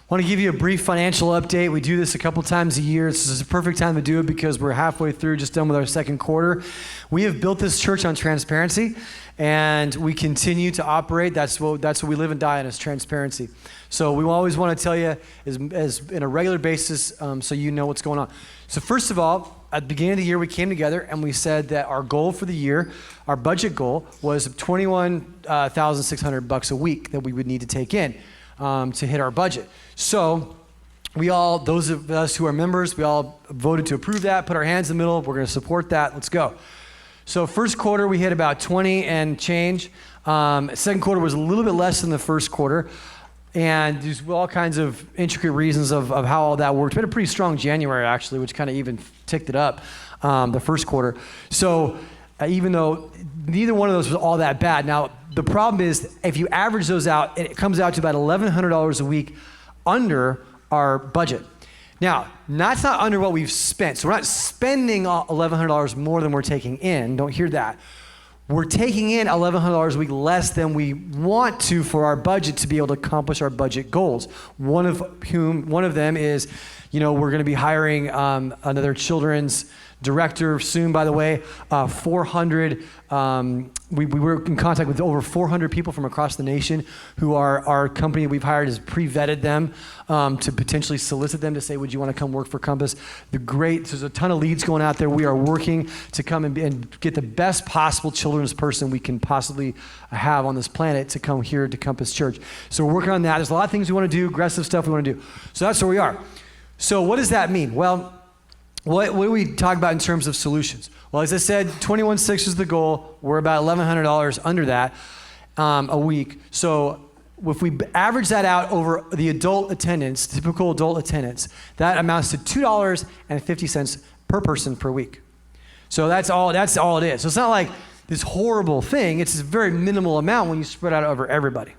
want to give you a brief financial update. We do this a couple times a year. This is a perfect time to do it because we're halfway through, just done with our second quarter. We have built this church on transparency, and we continue to operate. That's what we live and die on, is transparency. So we always want to tell you as in a regular basis, so you know what's going on. So first of all, at the beginning of the year, we came together and we said that our goal for the year, our budget goal, was $21,600 a week that we would need to take in to hit our budget. So we all, those of us who are members, we all voted to approve that, put our hands in the middle. We're going to support that. Let's go. So first quarter, we hit about 20 and change. Second quarter was a little bit less than the first quarter. And there's all kinds of intricate reasons of how all that worked. We had a pretty strong January, actually, which kind of even ticked it up, the first quarter. So even though neither one of those was all that bad. Now, the problem is if you average those out, it comes out to about $1,100 a week under our budget. Now, that's not under what we've spent. So we're not spending $1,100 more than we're taking in. Don't hear that. We're taking in $1,100 a week less than we want to for our budget to be able to accomplish our budget goals. One of them is, we're going to be hiring another children's director soon, by the way. 400, we were in contact with over 400 people from across the nation who our company we've hired has pre-vetted them to potentially solicit them to say, would you want to come work for Compass? There's a ton of leads going out there. We are working to come and get the best possible children's person we can possibly have on this planet to come here to Compass Church. So we're working on that. There's a lot of things we want to do, aggressive stuff we want to do. So that's where we are. So what does that mean? Well, what do we talk about in terms of solutions? Well, as I said, $21,600 is the goal. We're about $1,100 under that a week. So if we average that out over the adult attendance, typical adult attendance, that amounts to $2.50 per person per week. So that's all it is. So it's not like this horrible thing. It's a very minimal amount when you spread out over everybody.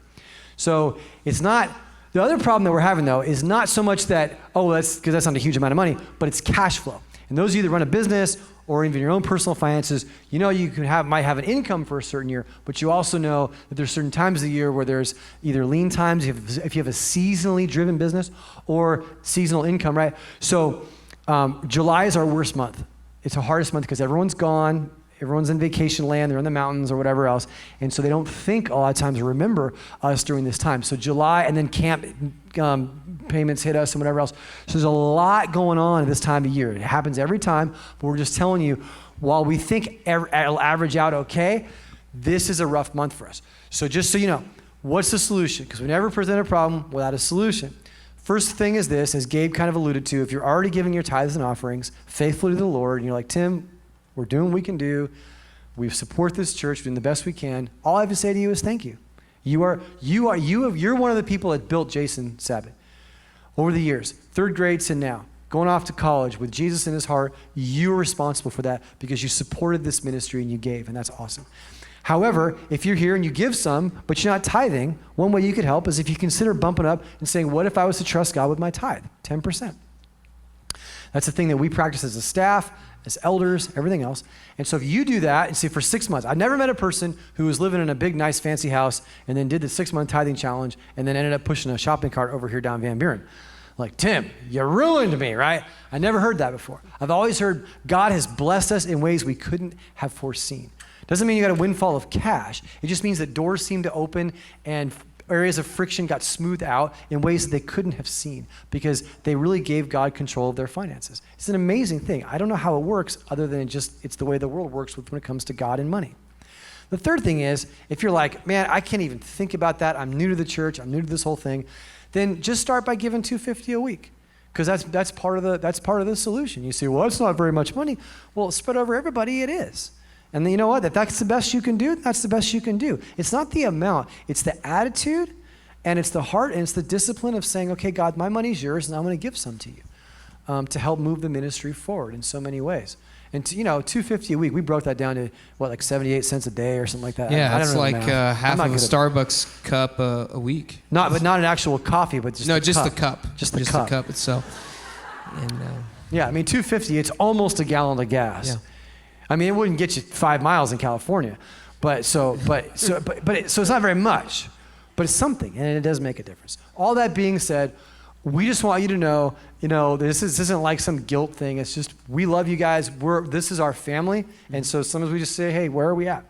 So it's not. The other problem that we're having, though, is not so much that, that's because that's not a huge amount of money, but it's cash flow. And those of you that run a business or even your own personal finances, you might have an income for a certain year, but you also know that there's certain times of the year where there's either lean times, if you have a seasonally driven business, or seasonal income, right? So July is our worst month. It's the hardest month because everyone's gone. Everyone's in vacation land, they're in the mountains or whatever else. And so they don't think a lot of times or remember us during this time. So July, and then camp payments hit us and whatever else. So there's a lot going on at this time of year. It happens every time, but we're just telling you, while we think it'll average out okay, this is a rough month for us. So just so you know, what's the solution? Because we never present a problem without a solution. First thing is this, as Gabe kind of alluded to, if you're already giving your tithes and offerings faithfully to the Lord, and you're like, Tim, we're doing what we can do. We support this church, doing the best we can. All I have to say to you is thank you. You're one of the people that built Jason Sabbath over the years, third grade to now, going off to college with Jesus in his heart. You're responsible for that because you supported this ministry and you gave, and that's awesome. However, if you're here and you give some, but you're not tithing, one way you could help is if you consider bumping up and saying, what if I was to trust God with my tithe? 10%. That's the thing that we practice as a staff, as elders, everything else. And so if you do that and say for 6 months, I've never met a person who was living in a big, nice, fancy house and then did the 6-month tithing challenge and then ended up pushing a shopping cart over here down Van Buren. Like, Tim, you ruined me, right? I never heard that before. I've always heard God has blessed us in ways we couldn't have foreseen. Doesn't mean you got a windfall of cash. It just means that doors seem to open and areas of friction got smoothed out in ways that they couldn't have seen because they really gave God control of their finances. It's an amazing thing. I don't know how it works other than it's the way the world works when it comes to God and money. The third thing is, if you're like, man, I can't even think about that. I'm new to the church. I'm new to this whole thing. Then just start by giving $250 a week because that's part of the solution. You say, well, it's not very much money. Well, spread over everybody, it is. And then you know what? If that's the best you can do, that's the best you can do. It's not the amount. It's the attitude, and it's the heart, and it's the discipline of saying, okay, God, my money's yours, and I'm going to give some to you to help move the ministry forward in so many ways. And $250 a week, we broke that down to like 78 cents a day or something like that. Yeah, I that's don't know like half of a Starbucks cup a week. But not an actual coffee, but just the cup. Just the cup itself. And yeah, I mean $250, it's almost a gallon of gas. Yeah. I mean, it wouldn't get you 5 miles in California, so it's not very much, but it's something, and it does make a difference. All that being said, we just want you to know, this isn't like some guilt thing. It's just, we love you guys. This is our family. And so sometimes we just say, hey, where are we at?